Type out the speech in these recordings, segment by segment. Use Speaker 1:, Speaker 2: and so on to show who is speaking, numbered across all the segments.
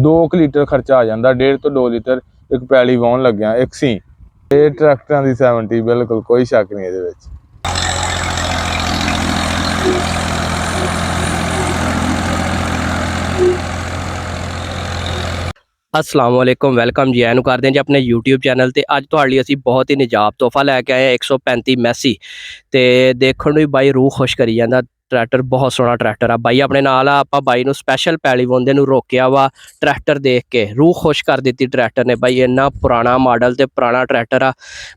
Speaker 1: 2 litre ਖਰਚਾ ਆ ਜਾਂਦਾ, 1.5 ਤੋਂ 2 ਲੀਟਰ ਇੱਕ ਪੈਲੀ ਵਾਹੁਣ ਲੱਗਿਆ ਇੱਕ ਸੀ। ਇਹ ਟਰੈਕਟਰਾਂ ਦੀ 70 ਬਿਲਕੁਲ ਕੋਈ ਸ਼ੱਕ ਨਹੀਂ ਇਹਦੇ ਵਿੱਚ।
Speaker 2: अस्सलाम वालेकुम, वेलकम जी एनू करते हैं जी अपने यूट्यूब चैनल ते अज तुहाडे लिए असीं बहुत ही निजाब तोहफा लैके आए 135 मैसी ते देखण नूं बाई रूह खुश करी जांदा। ट्रैक्टर बहुत सोहना ट्रैक्टर आ बाई अपने नाल आ। आपां बाई नूं स्पैशल पैली वाहुंदे नूं रोकिया वा ट्रैक्टर देख के रूह खुश कर दित्ती ट्रैक्टर ने। बाई इन्ना पुराना मॉडल ते पुराना ट्रैक्टर आ।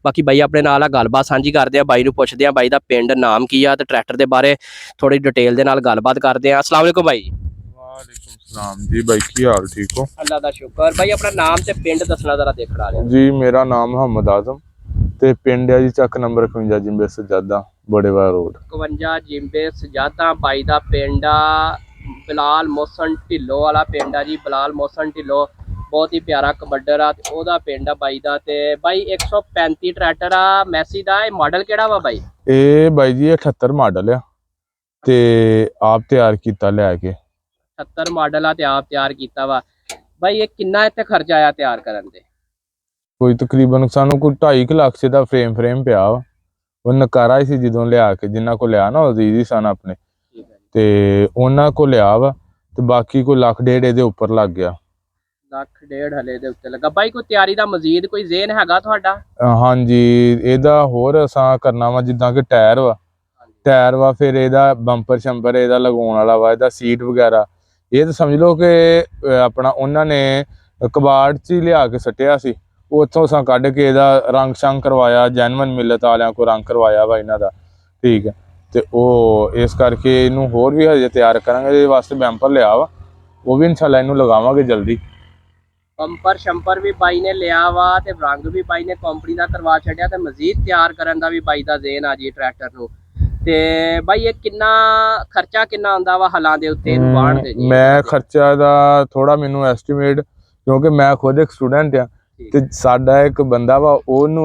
Speaker 2: बाकी बाई अपने नाल आ गलबात सांझी करदे आ, बाई नूं पुछदे आ बाई दा पिंड नाम की आ ते ट्रैक्टर दे बारे थोड़ी डिटेल दे नाल गलबात करदे आ। अस्सलाम वालेकुम बाई।
Speaker 1: वालेकुम सलाम जी भाई, की हाल ठीक हो?
Speaker 2: अल्लाह दा शुक्र। भाई अपना नाम ते पिंड दसना जरा देखण वाले
Speaker 1: जी। मेरा नाम मोहम्मद आजम ते पिंड है जी Chak number 51 JB Sajjada Badewa road
Speaker 2: 51 JB Sajjada. बाई दा पिंड आ बिलाल मोहसन ढिल्लो वाला पिंड आ जी। बिलाल मोहसन ढिल्लो बहुत ही प्यारा कबड्डर आ ते ओहदा पिंड आ बाई दा। ते बाई 135 ट्रैक्टर आ मैसी दा। मॉडल केड़ा वा बाई?
Speaker 1: ए बाई जी 78 मॉडल आ ते आप तैयार कीता लैके
Speaker 2: 78 मॉडल आ ते आप तैयार कीता वा। भाई ये किन्ना इत्थे खर्चा आया तैयार करन दे?
Speaker 1: कोई तकरीबन सानू कोई 2.5 लाख से दा फ्रेम पिया वा। वो नकारा ही सी जदों लिया के जिन्ना को लिया ना अजीज ही सन अपने ते उन्हां को लिया वा ते बाकी कोई 1.5 लाख दे ऊपर लग गया।
Speaker 2: 1.5 लाख हले दे उत्ते लगा। भाई कोई तैयारी दा मजीद कोई ज़ेन हैगा तुहाडा?
Speaker 1: हाँ जी, एदा होर असां करना वा जिद्दां कि टायर वा फिर एदा बंपर शंपर एदा लगाउण वाला वा, एदा सीट वगैरह ये तो समझ लो कि अपना उन्होंने कबाड़ च ही लिया के सट्टिया सी। उत्थों असां कढ के एदा रंग शंग करवाया, जैनवन मिलत वालियां को रंग करवाया वा इन्हां दा, ठीक है। ते ओह इस करके इनू होर भी हजे तैयार करांगे। इहदे वास्ते बैंपर लिया वा, वो भी इंशाल्लाह इनू लगावांगे जल्दी।
Speaker 2: बंपर शंपर भी बाई ने लिया वा ते रंग भी बाई ने कंपनी दा करवा छड्या ते मजीद तैयार करन दा भी बाई दा ज़ेन आ जी ट्रैक्टर नूं। ते भाई ये किन्ना खर्चा किन्ना आंदा वा हलां दे उत्ते इहनूं बाहण दे जी?
Speaker 1: मैं खर्चा दा थोड़ा मैनू एस्टीमेट, क्योंकि मैं खुद एक स्टूडेंट आ ते साडा एक बंदा वा ओनू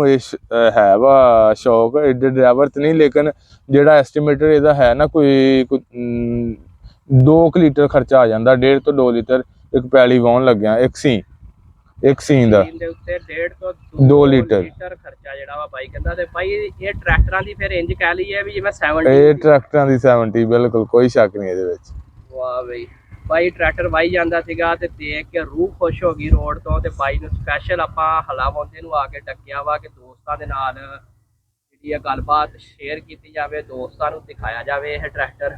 Speaker 1: है वा शौक एडे ड्राइवर ते नहीं, लेकिन जेड़ा एस्टीमेटर इहदा है ना कोई 2 लीटर खर्चा आ जांदा, 1.5 ਤੋਂ 2 लीटर एक पैली वाहुण लगਿਆ एक सीन दा
Speaker 2: 1.5 ਤੋਂ
Speaker 1: 2 लीटर
Speaker 2: ਖਰਚਾ ਜਿਹੜਾ ਵਾ ਬਾਈ ਕਹਿੰਦਾ। ਤੇ ਬਾਈ ਇਹ ਟਰੈਕਟਰਾਂ ਦੀ ਫਿਰ ਇੰਜ ਕਹਿ ਲਈਏ ਵੀ ਜਿਵੇਂ 70
Speaker 1: ਇਹ ਟਰੈਕਟਰਾਂ ਦੀ 70 ਬਿਲਕੁਲ ਕੋਈ ਸ਼ੱਕ ਨਹੀਂ ਇਹਦੇ ਵਿੱਚ।
Speaker 2: ਵਾਹ ਬਈ ਬਾਈ ਟਰੈਕਟਰ ਵਾਈ ਜਾਂਦਾ ਸੀਗਾ ਤੇ ਦੇਖ ਕੇ ਰੂਹ ਖੁਸ਼ ਹੋ ਗਈ ਰੋਡ ਤੋਂ। ਤੇ ਬਾਈ ਨੂੰ ਸਪੈਸ਼ਲ ਆਪਾਂ ਹਲਾਵੰਦੇ ਨੂੰ ਆ ਕੇ ਡੱਕਿਆ ਵਾ ਕਿ ਦੋਸਤਾਂ ਦੇ ਨਾਲ ਜਿਹੜੀ ਇਹ ਗੱਲਬਾਤ ਸ਼ੇਅਰ ਕੀਤੀ ਜਾਵੇ, ਦੋਸਤਾਂ ਨੂੰ ਦਿਖਾਇਆ ਜਾਵੇ ਇਹ ਟਰੈਕਟਰ।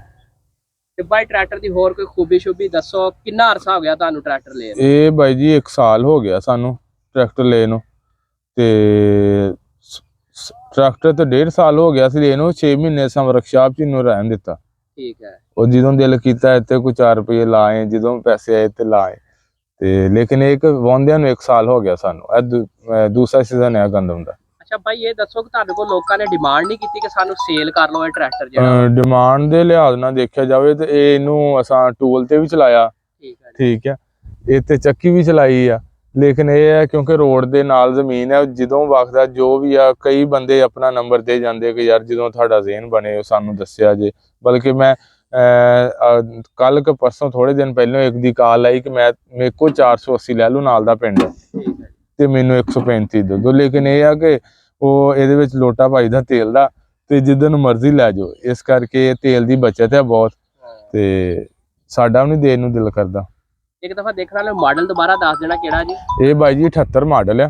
Speaker 2: ਤੇ ਬਾਈ ਟਰੈਕਟਰ ਦੀ ਹੋਰ ਕੋਈ ਖੂਬੀ ਸ਼ੂਬੀ ਦੱਸੋ, ਕਿੰਨਾ ਅਰਸਾ ਹੋ ਗਿਆ ਤੁਹਾਨੂੰ ਟਰੈਕਟਰ ਲੈਣ ਨੂੰ?
Speaker 1: ਇਹ ਬਾਈ ਜੀ 1 ਸਾਲ ਹੋ ਗਿਆ ਸਾਨੂੰ ਟਰੈਕਟਰ ਲੈਣ ਨੂੰ ਤੇ ट्रैक्टर तो 1.5 साल हो गया सी लेनू, 6 महीने असां वर्कशॉप च इनू रहन दिता।
Speaker 2: ठीक है।
Speaker 1: और जिदों दिल कीता इत्ते कोई 4 रुपये लाए, जिदों पैसे आए ते लाए ते, लेकिन एक वाहुंदियां नू 1 साल हो गया सानू। दूसरा सीजन है गंदम दा।
Speaker 2: अच्छा भाई ये दसो कि तुहाडे कोल लोकां ने डिमांड नहीं कीती कि सानू सेल कर लो ये ट्रैक्टर जेड़ा?
Speaker 1: डिमांड दे लिहाज नाल देखिया जावे ते इनू असां टूल ते भी चलाया, ठीक है, इत्ते चक्की भी चलाई आ, लेकिन ये है क्योंकि रोड दे नाल जमीन है, जदों वक्ता जो भी आ कई बंदे अपना नंबर दे जाते कि यार जदों तुहाडा ज़ेन बने सानू दस्सिया जे। बल्कि मैं कल के परसों थोड़े दिन पहलों एक दी कॉल आई कि मैं मेरे को 480 लै लूँ, नाल दा पिंड ते मैनू 135 दे दो। लेकिन ये है कि वो इहदे विच लोटा पाई दा तेल दा ते जिद्दन मर्जी लै जाओ, इस करके तेल दी बचत है बहुत ते साडा भी नहीं देण नू दिल करदा।
Speaker 2: एक दफा देखने वाले मॉडल दोबारा दस देना केड़ा जी?
Speaker 1: ये भाई जी 78 मॉडल है।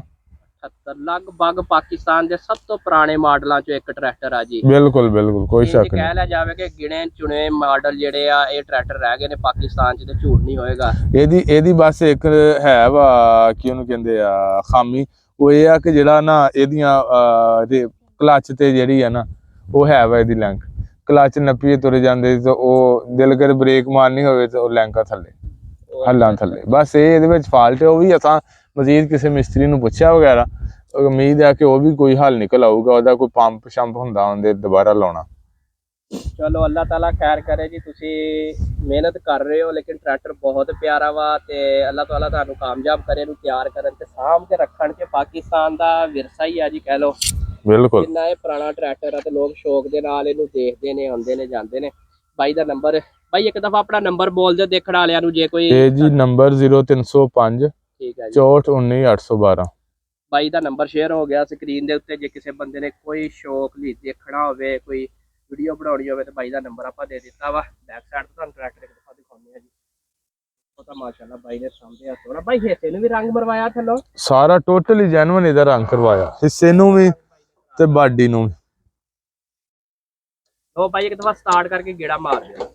Speaker 2: 78 लगभग पाकिस्तान के सब तो पुराने मॉडलों चो एक ट्रैक्टर आ जी।
Speaker 1: बिल्कुल बिल्कुल कोई शक नहीं।
Speaker 2: कह लिया जावे कि गिने चुने मॉडल जेड़े आ ये ट्रैक्टर रह गए ने पाकिस्तान च, ते झूठ नहीं होएगा। एदी
Speaker 1: बस एक है वा कि उन्हें कहंदे आ खामी, वो ये है कि जेड़ा ना एदियां क्लच ते जेड़ी है ना वो है वा एदी लैंक, क्लच नप्पीए तुरे जांदे ते ओ दिल कर ब्रेक मारनी होवे ते ओ लैंका थल्ले हल्लां थल्ले। बस ये फाल्ट है, वो भी असां मजीद किसी मिस्त्री नूं पुछया वगैरह, उम्मीद है कि वो भी कोई हल निकल आऊगा, ओहदा कोई पंप शंप हुंदा उहदे दोबारा लाउणा।
Speaker 2: चलो अल्लाह ताला खैर करे जी, तुसी मेहनत कर रहे हो लेकिन ट्रैक्टर बहुत प्यारा वा ते अल्लाह ताला तुहानू कामयाब करे नूं तैयार करन ते साम के रखण के। पाकिस्तान दा विरसा ही है जी कह लो। बिल्कुल इन्ना ये पुराना ट्रैक्टर है ते लोग शौक दे नाल इहनू देखदे ने, आउंदे ने, जांदे ने। बाई दा नंबर ਬਾਈ ਇੱਕ ਦਫਾ ਆਪਣਾ ਨੰਬਰ ਬੋਲ ਦਿਓ ਦੇਖਣ ਵਾਲਿਆਂ ਨੂੰ ਜੇ ਕੋਈ।
Speaker 1: ਇਹ ਜੀ ਨੰਬਰ 0305
Speaker 2: ਠੀਕ ਹੈ ਜੀ
Speaker 1: 6419 812।
Speaker 2: ਬਾਈ ਦਾ ਨੰਬਰ ਸ਼ੇਅਰ ਹੋ ਗਿਆ ਸਕਰੀਨ ਦੇ ਉੱਤੇ। ਜੇ ਕਿਸੇ ਬੰਦੇ ਨੇ ਕੋਈ ਸ਼ੌਕ ਲਈ ਦੇਖਣਾ ਹੋਵੇ, ਕੋਈ ਵੀਡੀਓ ਬਣਾਉਣੀ ਹੋਵੇ, ਤਾਂ ਬਾਈ ਦਾ ਨੰਬਰ ਆਪਾਂ ਦੇ ਦਿੱਤਾ ਵਾ। ਬੈਕ ਸਾਈਡ ਤੋਂ ਤੁਹਾਨੂੰ ਟਰੈਕਟਰ ਇੱਕ ਦਫਾ ਦਿਖਾਉਂਦੇ ਆ ਜੀ। ਉਹ ਤਾਂ ਮਾਸ਼ਾਅੱਲਾ ਬਾਈ ਨੇ ਸਾਂਭਿਆ ਸੋਹਣਾ। ਬਾਈ ਹਿੱਸੇ ਨੂੰ ਵੀ ਰੰਗ ਮਰਵਾਇਆ ਥੱਲੋਂ?
Speaker 1: ਸਾਰਾ ਟੋਟਲੀ ਜੈਨੂਇਨ ਇਹਦਾ ਰੰਗ ਕਰਵਾਇਆ, ਹਿੱਸੇ ਨੂੰ ਵੀ ਤੇ ਬਾਡੀ ਨੂੰ ਵੀ।
Speaker 2: ਉਹ ਬਾਈ ਇੱਕ ਦਫਾ ਸਟਾਰਟ ਕਰਕੇ ਗੇੜਾ ਮਾਰ ਦਿਓ।